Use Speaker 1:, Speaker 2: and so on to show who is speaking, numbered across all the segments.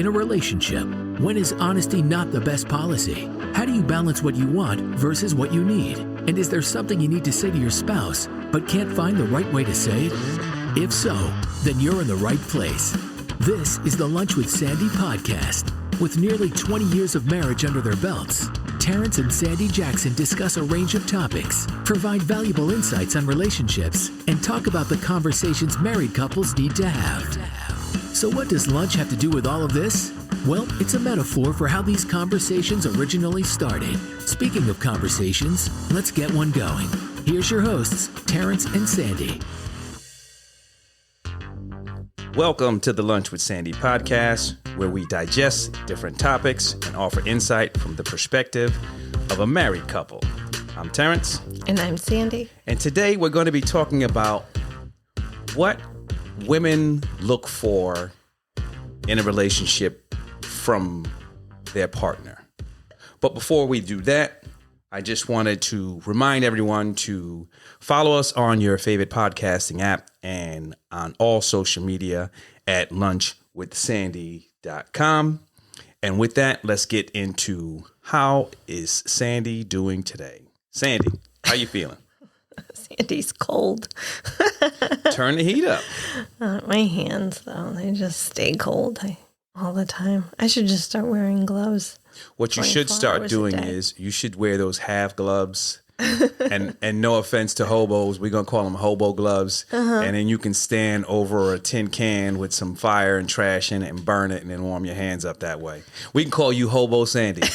Speaker 1: In a relationship, when is honesty not the best policy? How do you balance what you want versus what you need? And is there something you need to say to your spouse, but can't find the right way to say it? If so, then you're in the right place. This is the Lunch with Sandy podcast. With nearly 20 years of marriage under their belts, Terrance and Sandy Jackson discuss a range of topics, provide valuable insights on relationships, and talk about the conversations married couples need to have. So what does lunch have to do with all of this? Well, it's a metaphor for how these conversations originally started. Speaking of conversations, let's get one going. Here's your hosts, Terrance and Sandy.
Speaker 2: Welcome to the Lunch with Sandy podcast, where we digest different topics and offer insight from the perspective of a married couple. I'm Terrance.
Speaker 3: And I'm Sandy.
Speaker 2: And today we're going to be talking about what women look for in a relationship from their partner. But before we do that, I just wanted to remind everyone to follow us on your favorite podcasting app and on all social media at lunchwithsandy.com. And with that, let's get into how is Sandy doing today? Sandy, how you feeling?
Speaker 3: Sandy's cold.
Speaker 2: Turn the heat up.
Speaker 3: My hands, though, they just stay cold all the time. I should just start wearing gloves.
Speaker 2: What you should start doing is you should wear those half gloves. and no offense to hobos, we're going to call them hobo gloves. And then you can stand over a tin can with some fire and trash in it and burn it and then warm your hands up that way. We can call you Hobo Sandy.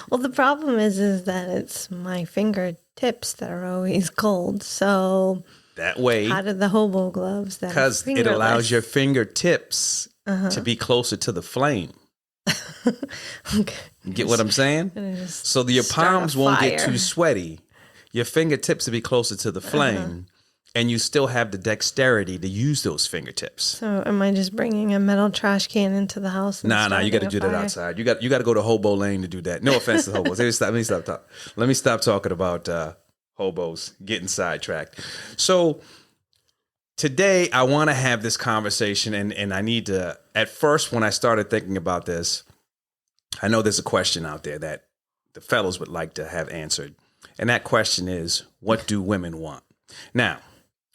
Speaker 3: Well, the problem is that it's my fingertips that are always cold. So
Speaker 2: that way,
Speaker 3: how did the hobo gloves?
Speaker 2: Because it allows your fingertips to be closer to the flame.
Speaker 3: Okay.
Speaker 2: You get what I'm saying? So that your palms won't get too sweaty. Your fingertips will be closer to the flame, and you still have the dexterity to use those fingertips.
Speaker 3: So am I just bringing a metal trash can into the house?
Speaker 2: Nah, you got to do that outside. You got to go to Hobo Lane to do that. No offense to hobos. Let me stop talking about hobos getting sidetracked. So today I want to have this conversation, and I need to. At first, when I started thinking about this, I know there's a question out there that the fellows would like to have answered. And that question is, what do women want? Now,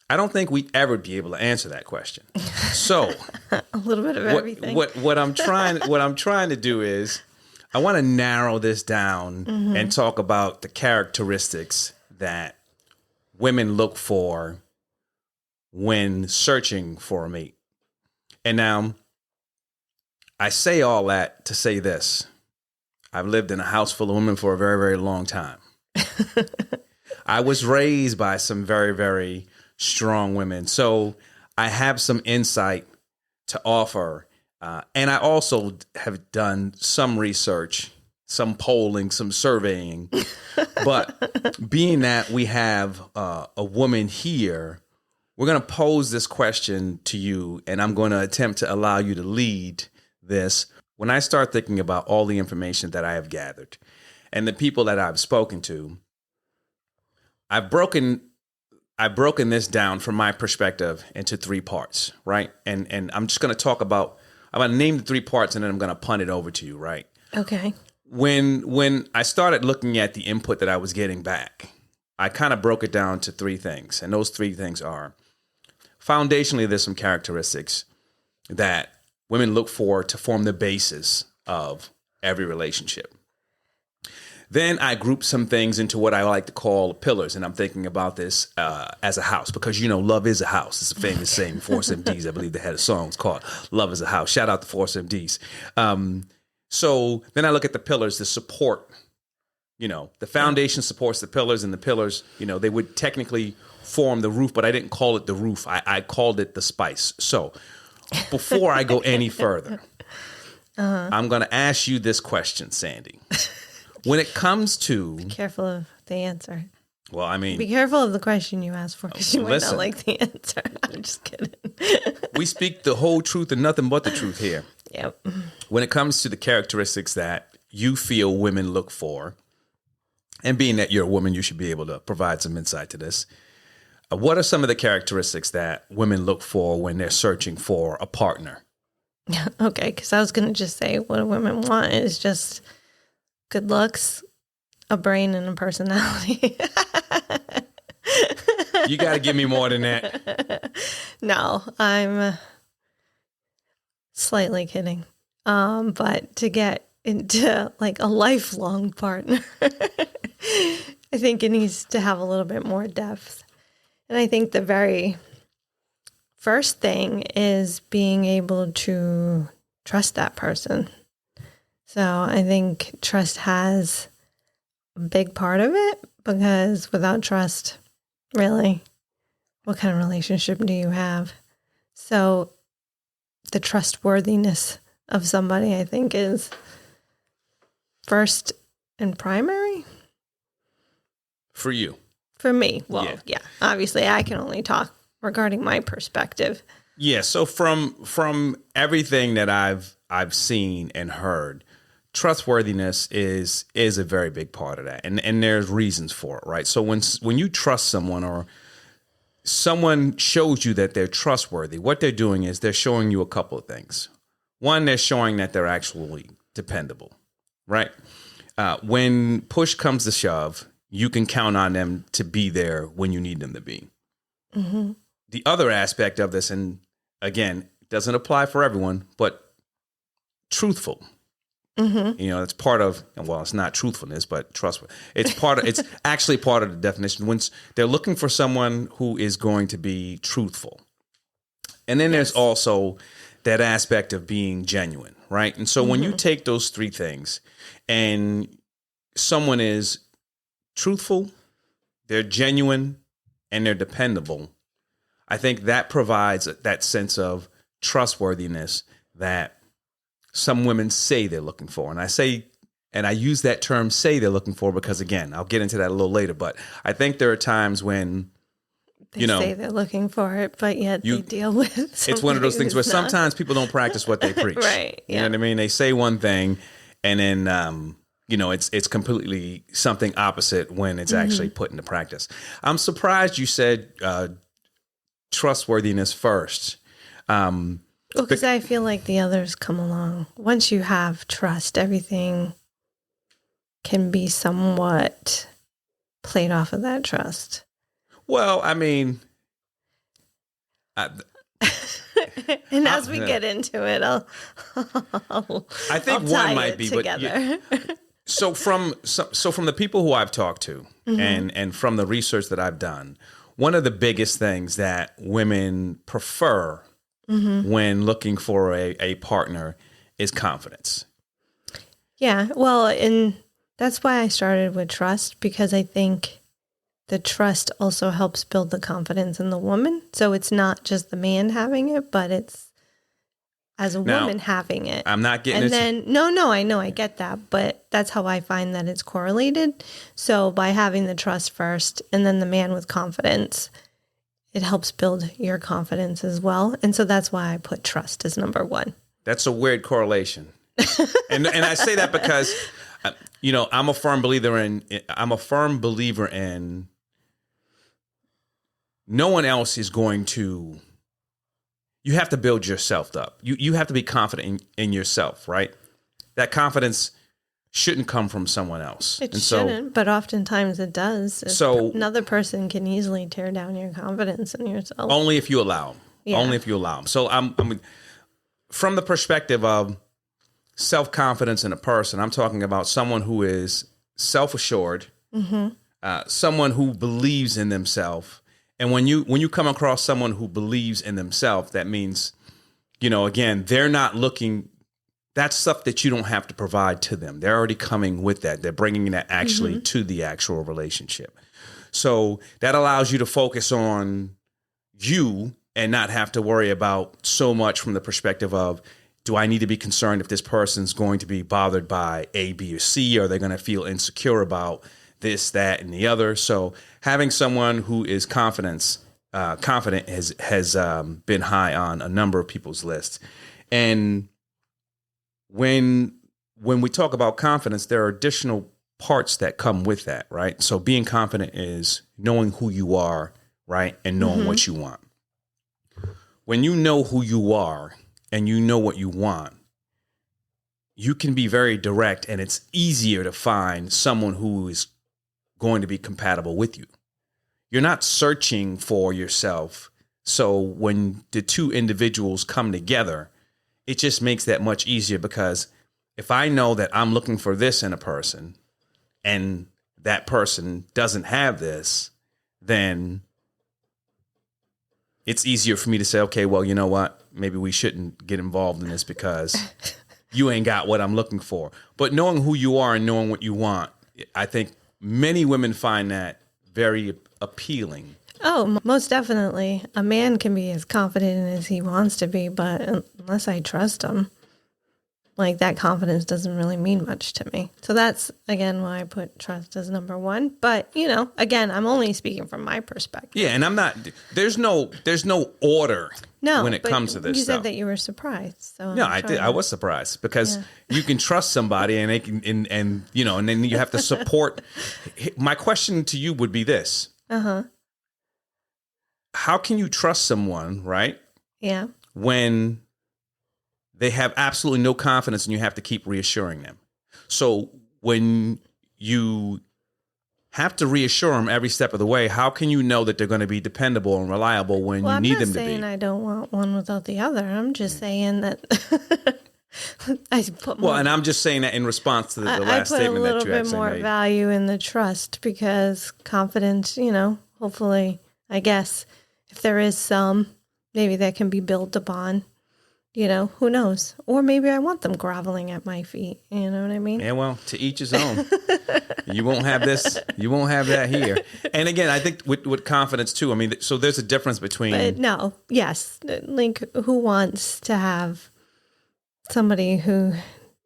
Speaker 2: I don't think we'd ever be able to answer that question. So
Speaker 3: a little bit of everything.
Speaker 2: What I'm trying to do is I want to narrow this down and talk about the characteristics that women look for when searching for a mate. And now, I say all that to say this. I've lived in a house full of women for a very, very long time. I was raised by some very, very strong women. So I have some insight to offer. And I also have done some research, some polling, some surveying. But being that we have a woman here, we're going to pose this question to you, and I'm going to attempt to allow you to lead this. When I start thinking about all the information that I have gathered and the people that I've spoken to, I've broken this down from my perspective into three parts, right? And I'm just going to I'm going to name the three parts and then I'm going to punt it over to you, right?
Speaker 3: Okay.
Speaker 2: When I started looking at the input that I was getting back, I kind of broke it down to three things. And those three things are, foundationally, there's some characteristics that women look for to form the basis of every relationship. Then I group some things into what I like to call pillars, and I'm thinking about this as a house because, love is a house. It's a famous saying. Force MDs, I believe they had a song called Love is a House. Shout out to Force MDs. So then I look at the pillars, the support. The foundation supports the pillars, and the pillars, they would technically form the roof, but I didn't call it the roof. I called it the spice. So before I go any further, I'm going to ask you this question, Sandy. When it comes to...
Speaker 3: Be careful of the answer.
Speaker 2: Well, I mean...
Speaker 3: Be careful of the question you ask for because you might not like the answer. I'm just kidding.
Speaker 2: We speak the whole truth and nothing but the truth here.
Speaker 3: Yep.
Speaker 2: When it comes to the characteristics that you feel women look for, and being that you're a woman, you should be able to provide some insight to this. What are some of the characteristics that women look for when they're searching for a partner?
Speaker 3: Okay, because I was going to just say what women want is just good looks, a brain, and a personality.
Speaker 2: You got to give me more than that.
Speaker 3: No, I'm slightly kidding. But to get into like a lifelong partner, I think it needs to have a little bit more depth. And I think the very first thing is being able to trust that person. So I think trust has a big part of it, because without trust, really, what kind of relationship do you have? So the trustworthiness of somebody, I think, is first and primary.
Speaker 2: For you.
Speaker 3: For me. Well, yeah. Obviously, I can only talk regarding my perspective.
Speaker 2: Yeah. So from everything that I've seen and heard, trustworthiness is a very big part of that, and there's reasons for it, right? So when you trust someone, or someone shows you that they're trustworthy, what they're doing is they're showing you a couple of things. One, they're showing that they're actually dependable, right? When push comes to shove, you can count on them to be there when you need them to be. Mm-hmm. The other aspect of this, and again, doesn't apply for everyone, but truthful. Mm-hmm. You know, it's part of, well, it's not truthfulness, but trustworthy. It's actually part of the definition. When they're looking for someone who is going to be truthful. And then there's also that aspect of being genuine, right? And so when you take those three things and someone is truthful, they're genuine, and they're dependable, I think that provides that sense of trustworthiness that some women say they're looking for. And I use that term "say" they're looking for because, again, I'll get into that a little later, but I think there are times when
Speaker 3: they say they're looking for it, but yet they deal with something.
Speaker 2: It's one of those things where sometimes people don't practice what they preach.
Speaker 3: Right.
Speaker 2: You know what I mean? They say one thing, and then it's completely something opposite when it's actually put into practice. I'm surprised you said trustworthiness first.
Speaker 3: Well, because I feel like the others come along. Once you have trust, everything can be somewhat played off of that trust.
Speaker 2: Well, I mean,
Speaker 3: and as we get into it, I
Speaker 2: think one might be together. But so from the people who I've talked to, and from the research that I've done, one of the biggest things that women prefer when looking for a partner is confidence.
Speaker 3: Yeah, well, and that's why I started with trust, because I think the trust also helps build the confidence in the woman. So it's not just the man having it, but it's as a woman having it.
Speaker 2: I'm not getting
Speaker 3: and then no, I know, I get that, but that's how I find that it's correlated. So by having the trust first and then the man with confidence, it helps build your confidence as well. And so that's why I put trust as number one. That's
Speaker 2: a weird correlation. and I say that because, I'm a firm believer in no one else is going to, you have to build yourself up. You have to be confident in yourself, right? That confidence shouldn't come from someone else.
Speaker 3: It shouldn't, but oftentimes it does. So another person can easily tear down your confidence in yourself.
Speaker 2: Only if you allow them. Yeah. Only if you allow them. So I'm from the perspective of self-confidence in a person, I'm talking about someone who is self-assured, someone who believes in themselves. And when you come across someone who believes in themselves, that means, again, they're not looking. That's stuff that you don't have to provide to them. They're already coming with that. They're bringing that actually to the actual relationship. So that allows you to focus on you and not have to worry about so much from the perspective of, do I need to be concerned if this person's going to be bothered by A, B, or C? Are they going to feel insecure about this, that, and the other? So having someone who is confident has been high on a number of people's lists. And when we talk about confidence, there are additional parts that come with that, right? So being confident is knowing who you are, right? And knowing what you want. When you know who you are and you know what you want, you can be very direct, and it's easier to find someone who is going to be compatible with you. You're not searching for yourself. So when the two individuals come together, it just makes that much easier, because if I know that I'm looking for this in a person and that person doesn't have this, then it's easier for me to say, okay, well, you know what? Maybe we shouldn't get involved in this because you ain't got what I'm looking for. But knowing who you are and knowing what you want, I think many women find that very appealing.
Speaker 3: Oh, most definitely. A man can be as confident as he wants to be, but unless I trust him, like, that confidence doesn't really mean much to me. So that's, again, why I put trust as number one. But, again, I'm only speaking from my perspective.
Speaker 2: Yeah, and I'm not, there's no order when it comes to this
Speaker 3: you
Speaker 2: stuff.
Speaker 3: said that you were surprised. So
Speaker 2: No, I did. I was surprised, because you can trust somebody and they can, and then you have to support. My question to you would be this.
Speaker 3: Uh-huh.
Speaker 2: How can you trust someone, right?
Speaker 3: Yeah.
Speaker 2: When they have absolutely no confidence and you have to keep reassuring them. So when you have to reassure them every step of the way, how can you know that they're going to be dependable and reliable when you need them to be?
Speaker 3: I'm not saying I don't want one without the other. I'm just saying that I put more,
Speaker 2: well, and I'm just saying that in response to the last statement that you actually made. I put a little bit more
Speaker 3: value in the trust, because confidence, hopefully, I guess, if there is some, maybe that can be built upon. Who knows? Or maybe I want them groveling at my feet. You know what I mean?
Speaker 2: Yeah, well, to each his own. You won't have this. You won't have that here. And again, I think with confidence too, I mean, so there's a difference between.
Speaker 3: But yes. Like, who wants to have somebody who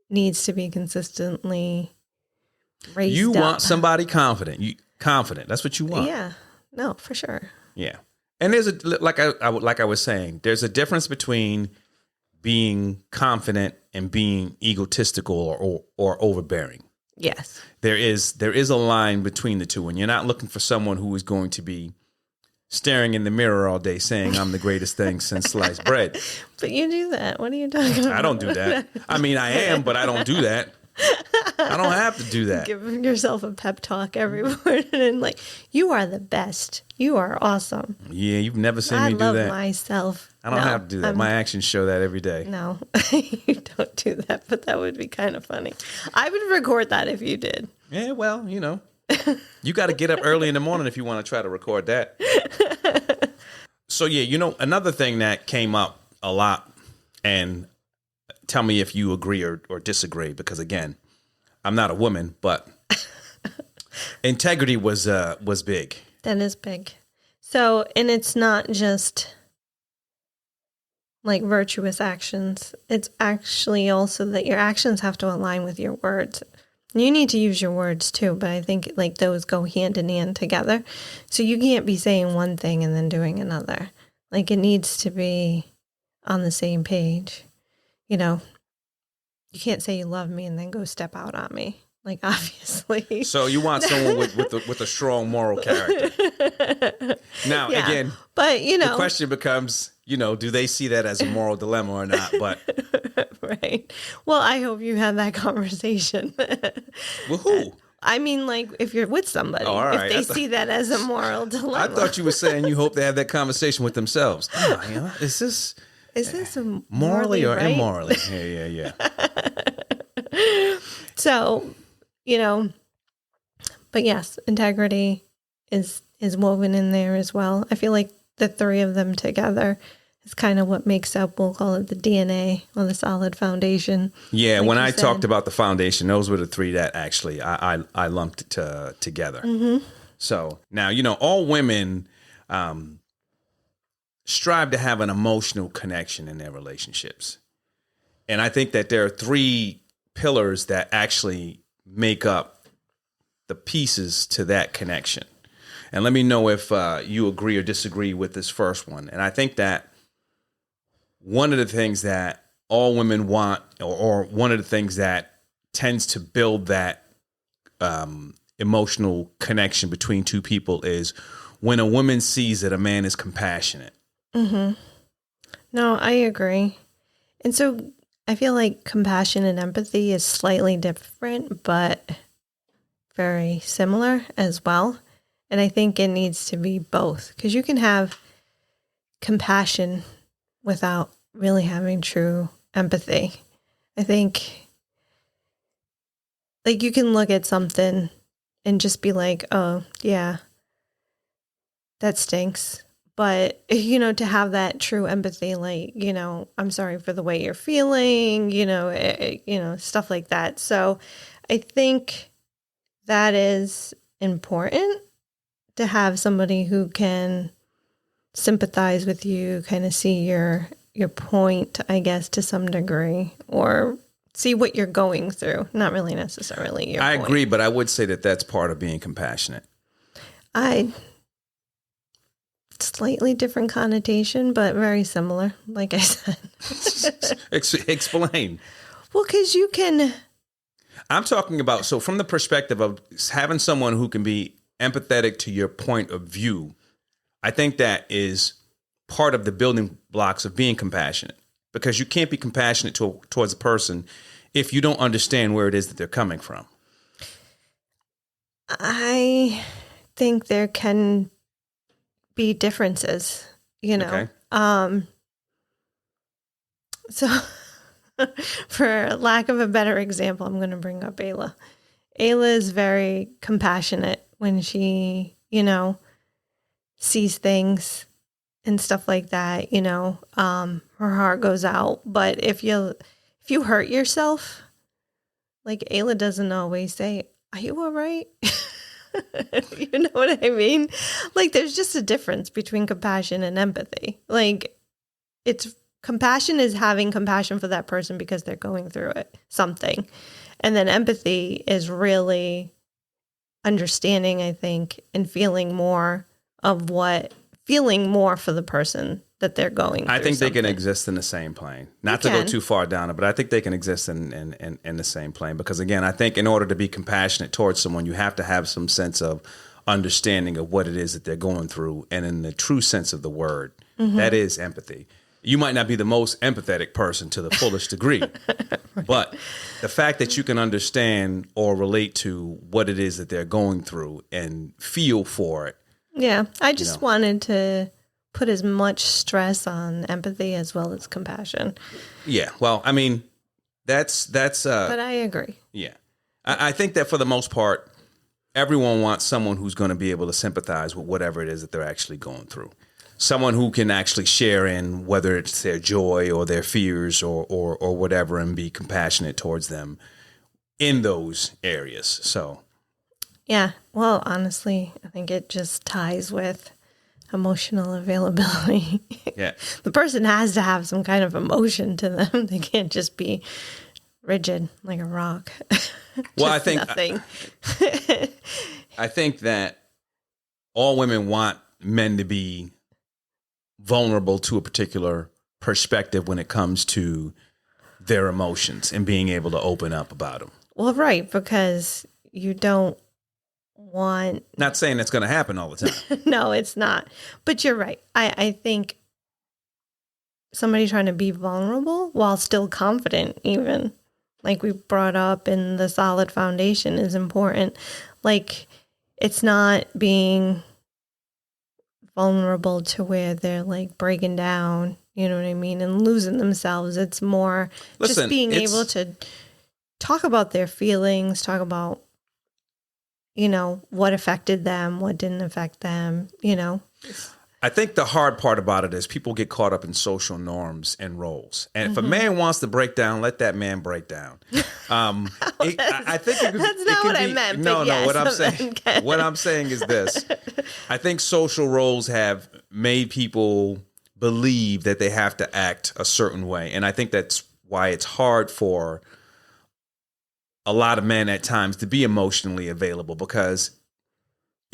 Speaker 3: needs to be consistently raised
Speaker 2: You
Speaker 3: up?
Speaker 2: want somebody confident. Confident. That's what you want.
Speaker 3: Yeah. No, for sure.
Speaker 2: Yeah. And there's like I was saying, there's a difference between being confident and being egotistical or overbearing.
Speaker 3: Yes.
Speaker 2: There is a line between the two, and you're not looking for someone who is going to be staring in the mirror all day saying, I'm the greatest thing since sliced bread.
Speaker 3: But you do that. What are you talking about?
Speaker 2: I don't do that. I mean, I am, but I don't do that. I don't have to do that.
Speaker 3: Give yourself a pep talk every morning and like, you are the best. You are awesome.
Speaker 2: Yeah, you've never seen me do that.
Speaker 3: I love myself.
Speaker 2: I don't have to do that. My actions show that every day.
Speaker 3: No, you don't do that, but that would be kind of funny. I would record that if you did.
Speaker 2: Yeah, well, you got to get up early in the morning if you want to try to record that. So, yeah, another thing that came up a lot, and tell me if you agree or disagree, because, again, I'm not a woman, but integrity was big.
Speaker 3: That is big. So, and it's not just like virtuous actions. It's actually also that your actions have to align with your words. You need to use your words too, but I think like those go hand in hand together. So you can't be saying one thing and then doing another. Like, it needs to be on the same page. You can't say you love me and then go step out on me. Like, obviously. So
Speaker 2: you want someone with a strong moral character. Now,
Speaker 3: yeah.
Speaker 2: Again,
Speaker 3: but
Speaker 2: the question becomes, do they see that as a moral dilemma or not? But
Speaker 3: right. Well, I hope you had that conversation.
Speaker 2: With who?
Speaker 3: I mean, like, if you're with somebody,
Speaker 2: all right.
Speaker 3: If they see that as a moral dilemma.
Speaker 2: I thought you were saying you hope they have that conversation with themselves. Is this morally or
Speaker 3: right?
Speaker 2: immorally? Yeah.
Speaker 3: So, but yes, integrity is woven in there as well. I feel like the three of them together is kind of what makes up, we'll call it the DNA, or the solid foundation. Yeah,
Speaker 2: like when I talked about the foundation, those were the three that actually I lumped together.
Speaker 3: Mm-hmm.
Speaker 2: So now, all women strive to have an emotional connection in their relationships. And I think that there are three pillars that actually make up the pieces to that connection. And let me know if you agree or disagree with this first one. And I think that one of the things that all women want, or one of the things that tends to build that emotional connection between two people, is when a woman sees that a man is compassionate.
Speaker 3: Mm-hmm. No, I agree. And so I feel like compassion and empathy is slightly different, but very similar as well. And I think it needs to be both, because you can have compassion without really having true empathy. I think like you can look at something and just be like, oh, yeah, that stinks. But, to have that true empathy, like, I'm sorry for the way you're feeling, stuff like that. So I think that is important, to have somebody who can sympathize with you, kind of see your point, I guess, to some degree, or see what you're going through. Not really necessarily your
Speaker 2: I
Speaker 3: point.
Speaker 2: agree, but I would say that that's part of being compassionate.
Speaker 3: Slightly different connotation, but very similar, like I said.
Speaker 2: Explain.
Speaker 3: Well, because you can...
Speaker 2: I'm talking about, so from the perspective of having someone who can be empathetic to your point of view, I think that is part of the building blocks of being compassionate, because you can't be compassionate towards a person if you don't understand where it is that they're coming from.
Speaker 3: I think there can be differences,
Speaker 2: Okay.
Speaker 3: So for lack of a better example, I'm going to bring up Ayla. Ayla is very compassionate when she, sees things and stuff like that, her heart goes out. But if you hurt yourself, like Ayla doesn't always say, "Are you all right?" You know what I mean? Like, there's just a difference between compassion and empathy. Like, compassion is having compassion for that person because they're going through something. And then empathy is really understanding, I think, and feeling more for the person that they're going through.
Speaker 2: I think
Speaker 3: something.
Speaker 2: they can exist in the same plane. Not to go too far down it, but I think they can exist in the same plane. Because again, I think in order to be compassionate towards someone, you have to have some sense of understanding of what it is that they're going through. And in the true sense of the word, that is empathy. You might not be the most empathetic person to the fullest degree, right. But the fact that you can understand or relate to what it is that they're going through and feel for it.
Speaker 3: Yeah, I just wanted to put as much stress on empathy as well as compassion.
Speaker 2: Yeah, well, I mean, that's. But
Speaker 3: I agree.
Speaker 2: Yeah, I think that for the most part, everyone wants someone who's going to be able to sympathize with whatever it is that they're actually going through. Someone who can actually share in whether it's their joy or their fears or whatever, and be compassionate towards them in those areas. So,
Speaker 3: yeah. Well, honestly, I think it just ties with emotional availability.
Speaker 2: Yeah.
Speaker 3: The person has to have some kind of emotion to them. They can't just be rigid like a rock.
Speaker 2: Well, I think
Speaker 3: nothing.
Speaker 2: I think that all women want men to be vulnerable to a particular perspective when it comes to their emotions and being able to open up about them.
Speaker 3: Well, right, because you don't want...
Speaker 2: Not saying that's going to happen all the time.
Speaker 3: No, it's not. But you're right. I think somebody trying to be vulnerable while still confident, even, like we brought up in the solid foundation, is important. Like, it's not being vulnerable to where they're like breaking down, you know what I mean, and losing themselves. It's more just being able to talk about their feelings, talk about, what affected them, what didn't affect them,
Speaker 2: I think the hard part about it is people get caught up in social norms and roles. And if a man wants to break down, let that man break down. I think
Speaker 3: that's not what I meant.
Speaker 2: No, what I'm saying is this. I think social roles have made people believe that they have to act a certain way. And I think that's why it's hard for a lot of men at times to be emotionally available, because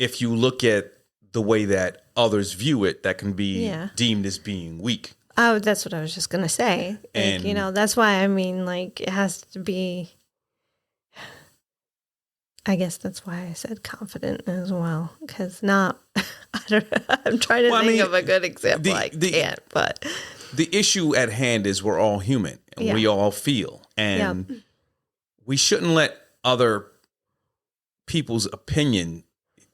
Speaker 2: if you look at the way that others view it, that can be deemed as being weak.
Speaker 3: Oh, that's what I was just going to say.
Speaker 2: And,
Speaker 3: that's why, it has to be, I guess that's why I said confident as well. Because I'm trying to think of a good example. I can't, but.
Speaker 2: the issue at hand is we're all human and
Speaker 3: Yeah.
Speaker 2: we all feel, and
Speaker 3: Yep.
Speaker 2: we shouldn't let other people's opinion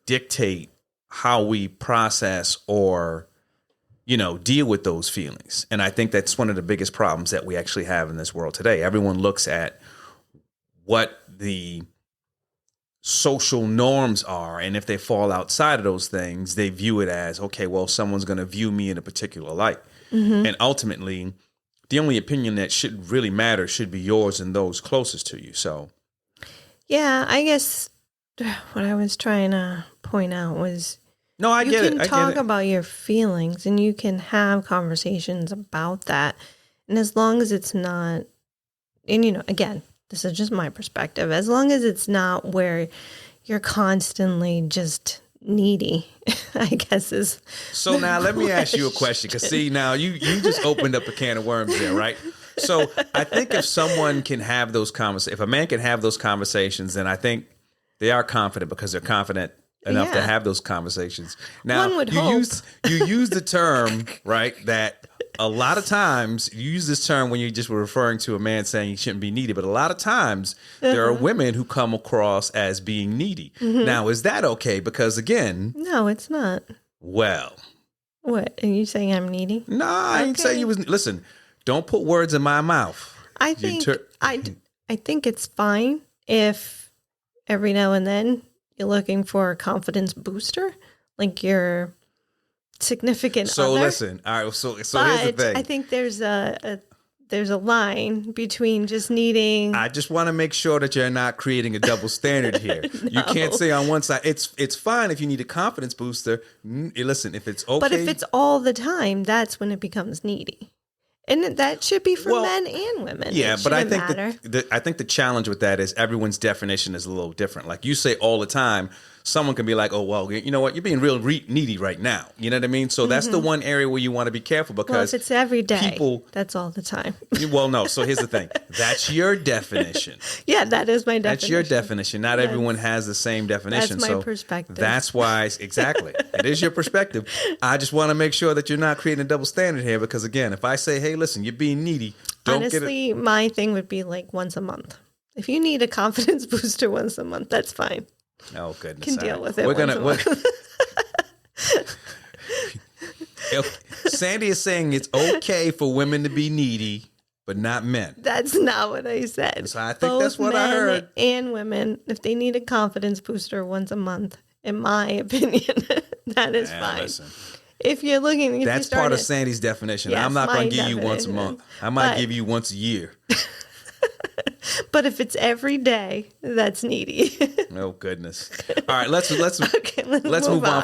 Speaker 2: dictate how we process or, deal with those feelings. And I think that's one of the biggest problems that we actually have in this world today. Everyone looks at what the social norms are, and if they fall outside of those things, they view it as, okay, well, someone's going to view me in a particular light. And ultimately, the only opinion that should really matter should be yours and those closest to you. So,
Speaker 3: Yeah, I guess what I was trying to point out was
Speaker 2: no, I get it.
Speaker 3: you can talk about your feelings and you can have conversations about that. And as long as it's not, and again, this is just my perspective, as long as it's not where you're constantly just needy, I guess is.
Speaker 2: So now let me ask you a question, because see, now you just opened up a can of worms there, right? So I think if someone can have those if a man can have those conversations, then I think they are confident because they're confident enough to have those conversations. Now,
Speaker 3: One would
Speaker 2: you
Speaker 3: hope.
Speaker 2: use the term, right, that a lot of times you use this term when you just were referring to a man saying he shouldn't be needy, but a lot of times there are women who come across as being needy. Now, is that okay? Because again,
Speaker 3: No, it's not.
Speaker 2: well,
Speaker 3: What, are you saying I'm needy?
Speaker 2: no, I ain't say you was. Listen, don't put words in my mouth.
Speaker 3: I think I think it's fine if every now and then you're looking for a confidence booster, like your significant
Speaker 2: So
Speaker 3: other.
Speaker 2: listen, all right. So here's the
Speaker 3: But
Speaker 2: thing.
Speaker 3: I think there's a line between just needing.
Speaker 2: I just want to make sure that you're not creating a double standard here. You can't say on one side it's fine if you need a confidence booster. Listen, if it's okay,
Speaker 3: But if it's all the time, that's when it becomes needy. And that should be for men and women.
Speaker 2: yeah,
Speaker 3: It
Speaker 2: but I
Speaker 3: shouldn't
Speaker 2: think
Speaker 3: matter.
Speaker 2: I think the challenge with that is everyone's definition is a little different. Like you say all the time, someone can be like, "Oh, well, you know what? You're being real needy right now." You know what I mean? So that's the one area where you want to be careful
Speaker 3: Well,
Speaker 2: because
Speaker 3: if it's every day,
Speaker 2: people.
Speaker 3: that's all the time.
Speaker 2: Well, no. So here's the thing. That's your definition.
Speaker 3: Yeah, that is my definition.
Speaker 2: That's your definition. Not everyone has the same definition.
Speaker 3: That's my
Speaker 2: so
Speaker 3: perspective.
Speaker 2: That's why, exactly. It is your perspective. I just want to make sure that you're not creating a double standard here because, again, if I say, hey, listen, you're being needy, don't get it.
Speaker 3: Honestly, my thing would be like once a month. If you need a confidence booster once a month, that's fine.
Speaker 2: Oh, goodness.
Speaker 3: Can
Speaker 2: all
Speaker 3: deal
Speaker 2: right.
Speaker 3: with it
Speaker 2: We're
Speaker 3: once
Speaker 2: gonna.
Speaker 3: a
Speaker 2: Sandy is saying it's okay for women to be needy, but not men.
Speaker 3: That's not what I said.
Speaker 2: So I think
Speaker 3: Both
Speaker 2: that's what I
Speaker 3: men
Speaker 2: heard.
Speaker 3: And women, if they need a confidence booster once a month, in my opinion, that is fine.
Speaker 2: Listen,
Speaker 3: If you're looking, if
Speaker 2: that's
Speaker 3: you're
Speaker 2: part of
Speaker 3: starting
Speaker 2: Sandy's definition.
Speaker 3: Yes,
Speaker 2: I'm not going
Speaker 3: my
Speaker 2: to give you once a
Speaker 3: definition.
Speaker 2: month. I might
Speaker 3: But-
Speaker 2: give you once a year.
Speaker 3: but if it's every day, that's needy.
Speaker 2: Oh goodness! All right, let's
Speaker 3: Okay,
Speaker 2: let's move on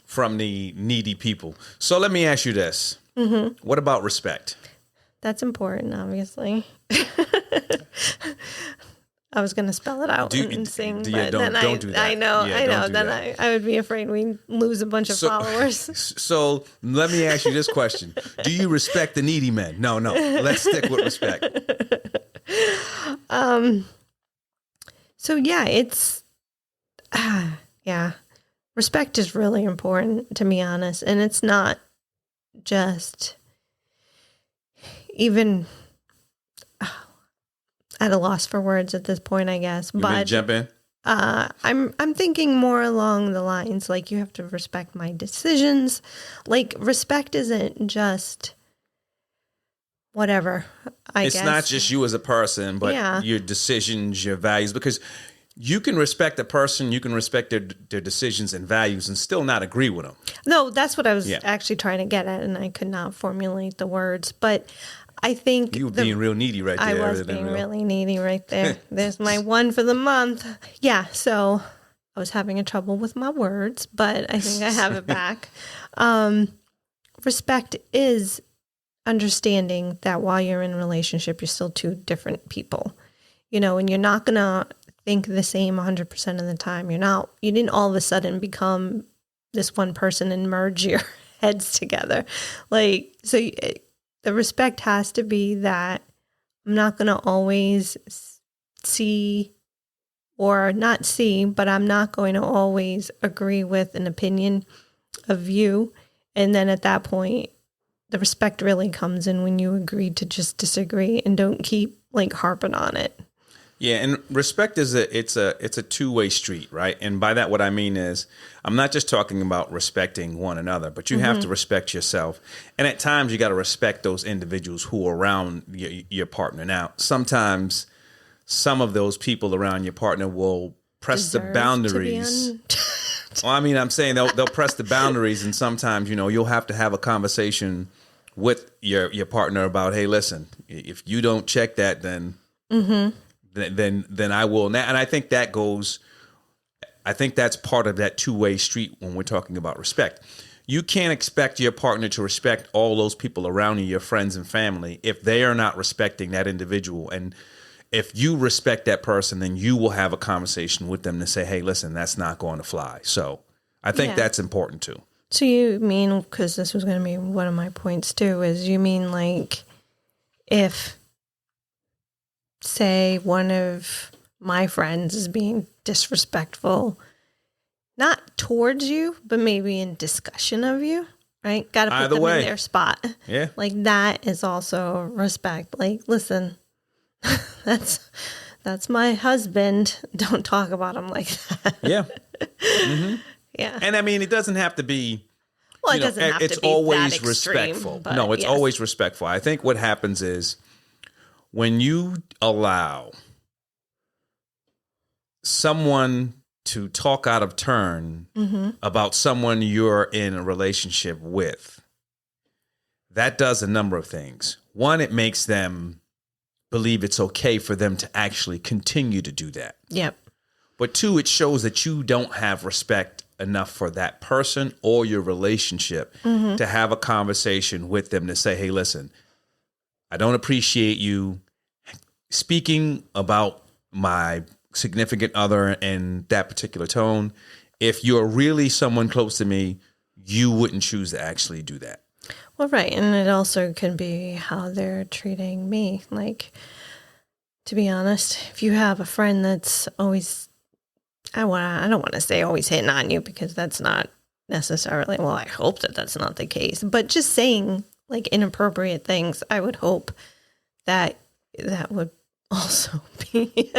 Speaker 2: from the needy people. So let me ask you this: What about respect?
Speaker 3: That's important, obviously. I was going to spell it out and sing, but then
Speaker 2: don't do that.
Speaker 3: I know,
Speaker 2: Yeah,
Speaker 3: I know.
Speaker 2: don't do
Speaker 3: Then
Speaker 2: that.
Speaker 3: I would be afraid we lose a bunch of followers.
Speaker 2: So let me ask you this question: Do you respect the needy men? No. Let's stick with respect.
Speaker 3: So yeah, it's respect is really important, to be honest, and it's not just even at a loss for words at this point, I guess.
Speaker 2: You ready to
Speaker 3: But
Speaker 2: jump in?
Speaker 3: I'm thinking more along the lines like you have to respect my decisions. Like respect isn't just whatever. I
Speaker 2: It's
Speaker 3: guess
Speaker 2: not just you as a person, but
Speaker 3: Yeah.
Speaker 2: your decisions, your values, because you can respect a person, you can respect their decisions and values and still not agree with them.
Speaker 3: No, that's what I was
Speaker 2: Yeah.
Speaker 3: actually trying to get at, and I could not formulate the words. But I think
Speaker 2: You were being real needy right there.
Speaker 3: I was
Speaker 2: rather than
Speaker 3: being
Speaker 2: real-
Speaker 3: really needy right there. There's my one for the month. Yeah, so I was having a trouble with my words, but I think I have it back. Respect is understanding that while you're in a relationship, you're still two different people. And you're not going to think the same 100% of the time. You didn't all of a sudden become this one person and merge your heads together. The respect has to be that I'm not going to always see or not see, but I'm not going to always agree with an opinion of you. And then at that point, the respect really comes in when you agree to just disagree and don't keep like harping on it.
Speaker 2: Yeah, and respect is it's a two-way street, right? And by that, what I mean is, I'm not just talking about respecting one another, but you have to respect yourself. And at times, you got to respect those individuals who are around your partner. Now, sometimes some of those people around your partner will press the boundaries. Well, I mean, I'm saying they'll press the boundaries, and sometimes, you'll have to have a conversation with your partner about, hey, listen, if you don't check that, then then I will. And I think that's part of that two-way street when we're talking about respect. You can't expect your partner to respect all those people around you, your friends and family, if they are not respecting that individual. And if you respect that person, then you will have a conversation with them to say, hey, listen, that's not going to fly. So I think that's important too.
Speaker 3: So you mean, because this was going to be one of my points too, is you mean like if, say, one of my friends is being disrespectful, not towards you, but maybe in discussion of you, right? Got to put them in their spot.
Speaker 2: Yeah.
Speaker 3: Like that is also respect. Like, listen, that's my husband. Don't talk about him like that.
Speaker 2: Yeah. Mm-hmm.
Speaker 3: Yeah.
Speaker 2: And I mean, it doesn't have to be.
Speaker 3: Well, it doesn't have to be
Speaker 2: always
Speaker 3: that extreme,
Speaker 2: respectful.
Speaker 3: but
Speaker 2: No, it's
Speaker 3: yes.
Speaker 2: always respectful. I think what happens is when you allow someone to talk out of turn about someone you're in a relationship with, that does a number of things. One, it makes them believe it's okay for them to actually continue to do that.
Speaker 3: Yep.
Speaker 2: But two, it shows that you don't have respect enough for that person or your relationship to have a conversation with them to say, hey, listen, I don't appreciate you speaking about my significant other in that particular tone. If you're really someone close to me, you wouldn't choose to actually do that.
Speaker 3: Well, right. And it also can be how they're treating me. Like, to be honest, if you have a friend that's always, I don't want to say always hitting on you, because that's not necessarily, well, I hope that that's not the case, but just saying like inappropriate things, I would hope that would also be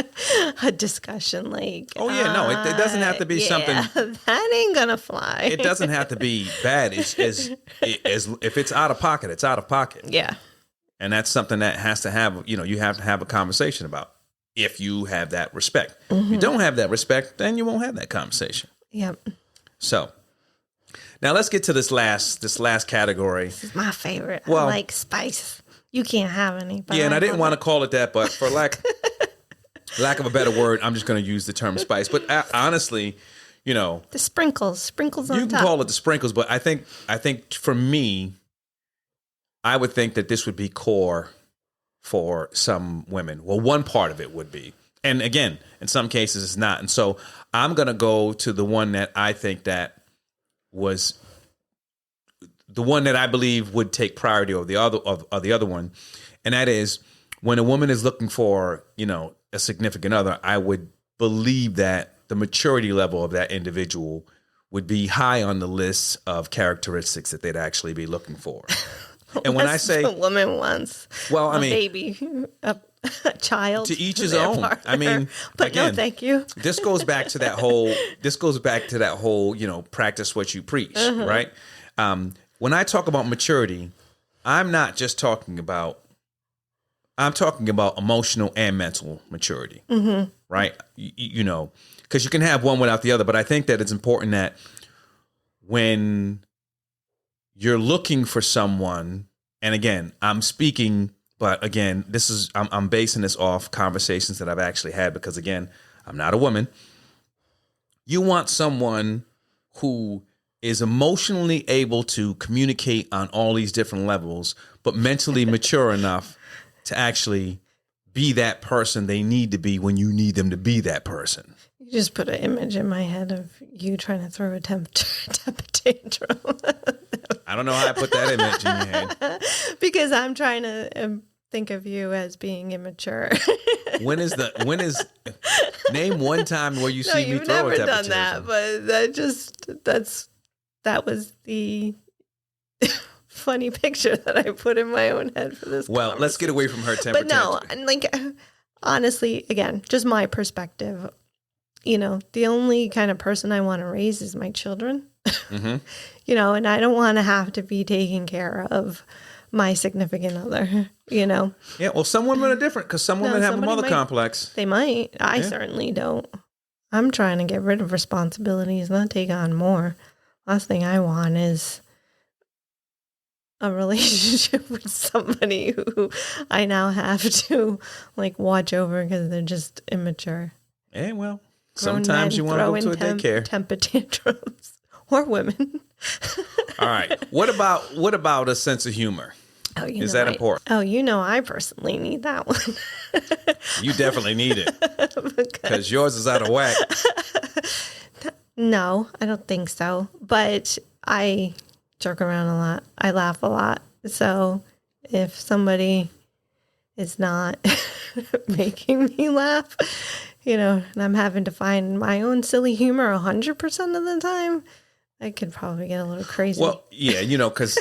Speaker 3: a discussion. Like,
Speaker 2: oh yeah, no, it doesn't have to be something
Speaker 3: that ain't gonna fly.
Speaker 2: It doesn't have to be bad. It's if it's out of pocket, it's out of pocket.
Speaker 3: Yeah.
Speaker 2: And that's something that has to have, you have to have a conversation about if you have that respect. If you don't have that respect, then you won't have that conversation.
Speaker 3: Yep.
Speaker 2: So now let's get to this last category.
Speaker 3: This is my favorite.
Speaker 2: Well,
Speaker 3: I like spice. You can't have any. But
Speaker 2: yeah, and I didn't want to call it that, but for lack of a better word, I'm just going to use the term spice. But honestly, the
Speaker 3: sprinkles on top.
Speaker 2: You can call it the sprinkles, but I think for me, I would think that this would be core for some women. Well, one part of it would be. And again, in some cases it's not. And so I'm going to go to the one that I think that was the one that I believe would take priority over the other one. And that is when a woman is looking for, a significant other, I would believe that the maturity level of that individual would be high on the list of characteristics that they'd actually be looking for. And when I say
Speaker 3: a woman wants,
Speaker 2: well, I mean,
Speaker 3: baby, a child,
Speaker 2: to each his own. Partner. I mean,
Speaker 3: but
Speaker 2: again,
Speaker 3: no, thank you.
Speaker 2: This goes back to that whole. Practice what you preach, right? When I talk about maturity, I'm not just talking about. I'm talking about emotional and mental maturity, right? Because you can have one without the other. But I think that it's important that when you're looking for someone, and again, I'm speaking, but again, I'm basing this off conversations that I've actually had, because again, I'm not a woman. You want someone who is emotionally able to communicate on all these different levels, but mentally mature enough to actually be that person they need to be when you need them to be that person.
Speaker 3: You just put an image in my head of you trying to throw a temper tantrum.
Speaker 2: I don't know how I put that image in your head.
Speaker 3: Because I'm trying to think of you as being immature.
Speaker 2: When is name one time where you see me throw a temper tantrum? No, you've never done
Speaker 3: that, but that was the funny picture that I put in my own head for this.
Speaker 2: Well, let's get away from her temper.
Speaker 3: But no, like honestly, again, just my perspective. You know, the only kind of person I want to raise is my children. Mm-hmm. You know, and I don't want to have to be taking care of my significant other. You know.
Speaker 2: Yeah. Well, some women are different because some women have a mother complex.
Speaker 3: They might. I certainly don't. I'm trying to get rid of responsibilities, not take on more. Last thing I want is a relationship with somebody who I now have to like watch over because they're just immature.
Speaker 2: Yeah, well, sometimes you want to go to a daycare.
Speaker 3: Temper tantrums or women.
Speaker 2: All right. What about a sense of humor?
Speaker 3: Oh,
Speaker 2: is that important?
Speaker 3: Oh, you know, I personally need that one.
Speaker 2: You definitely need it because yours is out of whack.
Speaker 3: No, I don't think so. But I joke around a lot. I laugh a lot. So if somebody is not making me laugh, you know, and I'm having to find my own silly humor 100% of the time, I could probably get a little crazy.
Speaker 2: Well, yeah, you know, because,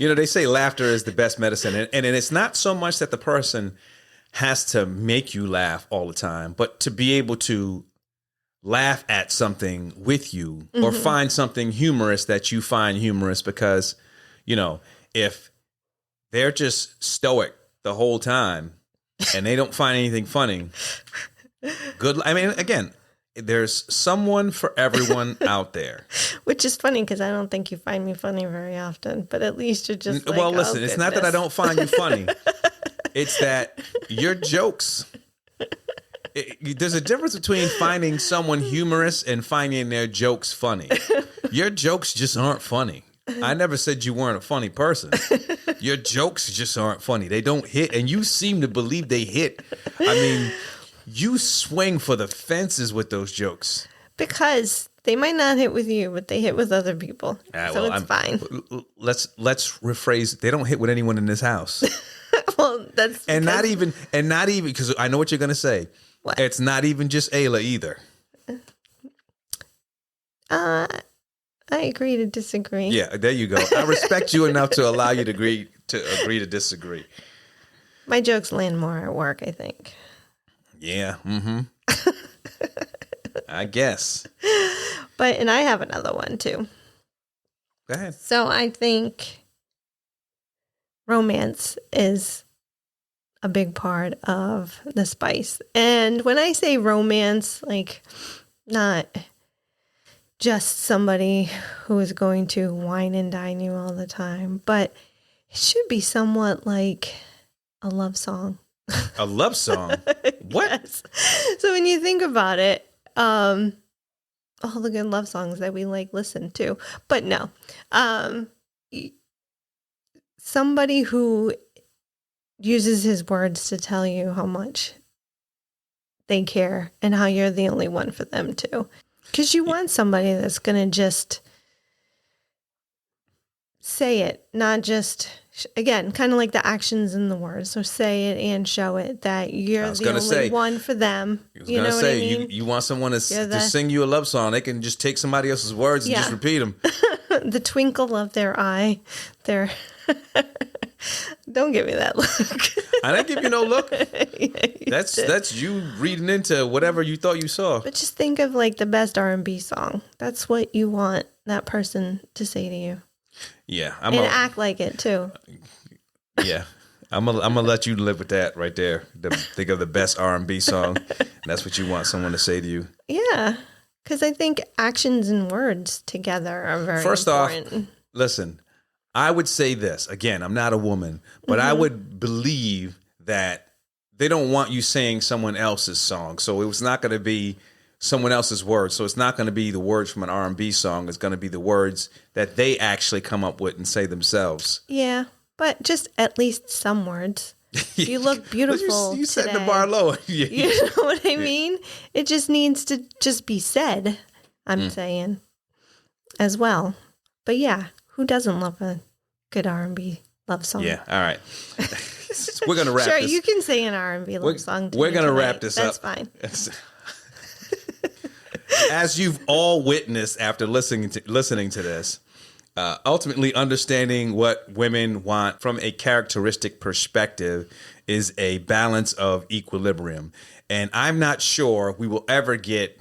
Speaker 2: you know, they say laughter is the best medicine. And it's not so much that the person has to make you laugh all the time, but to be able to laugh at something with you or find something humorous that you find humorous because, you know, if they're just stoic the whole time and they don't find anything funny, good. I mean, again, there's someone for everyone out there.
Speaker 3: Which is funny because I don't think you find me funny very often, but at least you're just like,
Speaker 2: well, listen, it's not that I don't find you funny. It's that your jokes... There's a difference between finding someone humorous and finding their jokes funny. Your jokes just aren't funny. I never said you weren't a funny person. Your jokes just aren't funny. They don't hit, and you seem to believe they hit. I mean, you swing for the fences with those jokes.
Speaker 3: Because they might not hit with you, but they hit with other people. So it's fine.
Speaker 2: Let's rephrase. They don't hit with anyone in this house.
Speaker 3: Well, that's
Speaker 2: not even because I know what you're gonna say.
Speaker 3: What?
Speaker 2: It's not even just Ayla either.
Speaker 3: I agree to disagree.
Speaker 2: Yeah, there you go. I respect you enough to allow you to agree to disagree.
Speaker 3: My jokes land more at work, I think.
Speaker 2: Yeah. Mm-hmm. I guess.
Speaker 3: And I have another one too.
Speaker 2: Go ahead.
Speaker 3: So I think romance is a big part of the spice. And when I say romance, like not just somebody who is going to wine and dine you all the time, but it should be somewhat like a love song.
Speaker 2: A love song? What?
Speaker 3: Yes. So when you think about it, all the good love songs that we like listen to, but no, somebody who uses his words to tell you how much they care and how you're the only one for them too. Because you want somebody that's going to just say it, not just, again, kind of like the actions and the words. So say it and show it that you're the only one for them. You know what I mean?
Speaker 2: You want someone to sing you a love song. They can just take somebody else's words and just repeat them.
Speaker 3: The twinkle of their eye, their... Don't give me that look.
Speaker 2: I didn't give you no look.
Speaker 3: Yeah,
Speaker 2: that's you reading into whatever you thought you saw.
Speaker 3: But just think of like the best R&B song. That's what you want that person to say to you.
Speaker 2: Yeah,
Speaker 3: act like it too.
Speaker 2: Yeah, I'm gonna let you live with that right there. Think of the best R&B song. And that's what you want someone to say to you.
Speaker 3: Yeah, because I think actions and words together are very
Speaker 2: First
Speaker 3: important.
Speaker 2: off, listen. I would say this, again, I'm not a woman, but I would believe that they don't want you saying someone else's song. So it was not going to be someone else's words. So it's not going to be the words from an R&B song. It's going to be the words that they actually come up with and say themselves.
Speaker 3: Yeah, but just at least some words. You look beautiful
Speaker 2: You set
Speaker 3: today.
Speaker 2: the bar low. Yeah.
Speaker 3: You know what I mean? It just needs to just be said, I'm saying, as well. But yeah. Who doesn't love a good R&B love song?
Speaker 2: Yeah, all right. We're going to wrap
Speaker 3: this.
Speaker 2: this.
Speaker 3: You can sing an R&B love song.
Speaker 2: We're going to wrap this
Speaker 3: up.
Speaker 2: That's fine. As you've all witnessed after listening to this, Ultimately, understanding what women want from a characteristic perspective is a balance of equilibrium. And I'm not sure we will ever get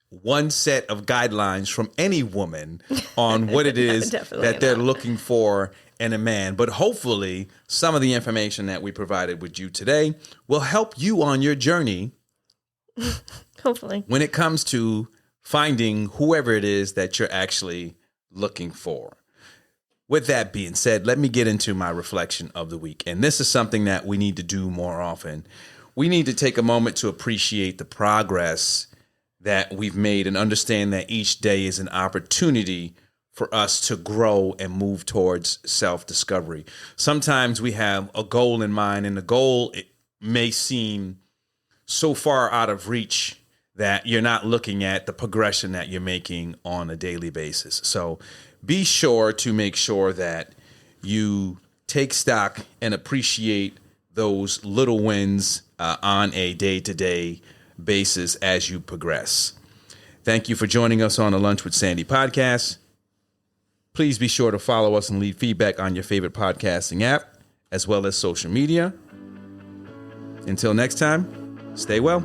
Speaker 2: one set of guidelines from any woman on what it is that they're looking for in a man. But hopefully, some of the information that we provided with you today will help you on your journey.
Speaker 3: Hopefully.
Speaker 2: When it comes to finding whoever it is that you're actually looking for. With that being said, let me get into my reflection of the week. And this is something that we need to do more often. We need to take a moment to appreciate the progress that we've made and understand that each day is an opportunity for us to grow and move towards self-discovery. Sometimes we have a goal in mind, and the goal it may seem so far out of reach that you're not looking at the progression that you're making on a daily basis. So be sure to make sure that you take stock and appreciate those little wins on a day-to-day basis as you progress. Thank you for joining us on the Lunch with Sandy podcast. Please be sure to follow us and leave feedback on your favorite podcasting app, as well as social media. Until next time, stay well.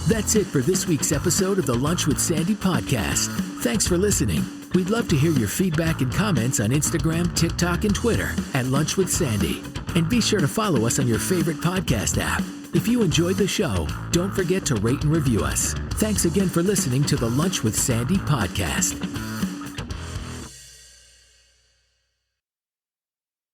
Speaker 1: That's it for this week's episode of the Lunch with Sandy podcast. Thanks for listening. We'd love to hear your feedback and comments on Instagram, TikTok, and Twitter at Lunch with Sandy. And be sure to follow us on your favorite podcast app. If you enjoyed the show, don't forget to rate and review us. Thanks again for listening to the Lunch with Sandy podcast.